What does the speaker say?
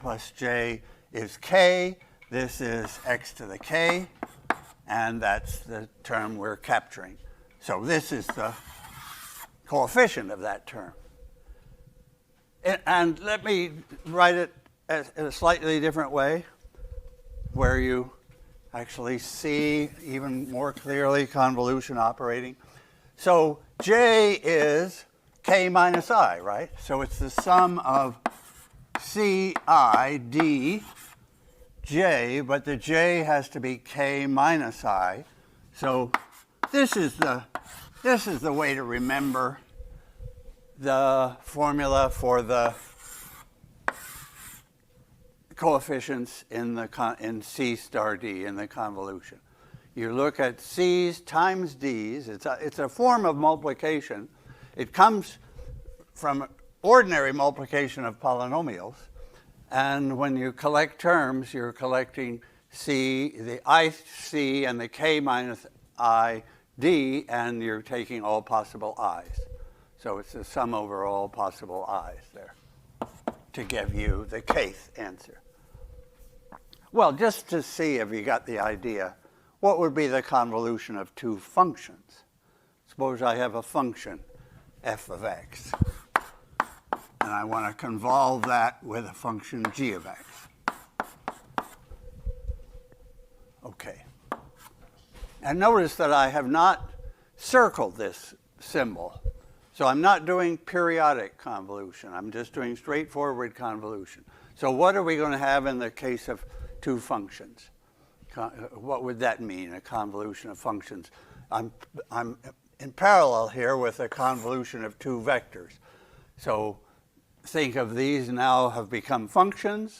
plus j is k. This is x to the k, and that's the term we're capturing. So this is the coefficient of that term. And let me write it in a slightly different way, where you actually see even more clearly convolution operating. So j is k minus I, right? So it's the sum of ci d j, but the j has to be k minus I. So this is the way to remember the formula for the coefficients in C star d in the convolution. You look at c's times d's. It's a form of multiplication. It comes from ordinary multiplication of polynomials. And when you collect terms, you're collecting c, the ith c, and the k minus I d, and you're taking all possible i's. So it's the sum over all possible i's there to give you the kth answer. Well, just to see if you got the idea, what would be the convolution of two functions? Suppose I have a function, f of x, and I want to convolve that with a function g of x. Okay. And notice that I have not circled this symbol. So I'm not doing periodic convolution. I'm just doing straightforward convolution. So what are we going to have in the case of two functions? What would that mean, a convolution of functions? I'm in parallel here with a convolution of two vectors. So think of these now have become functions.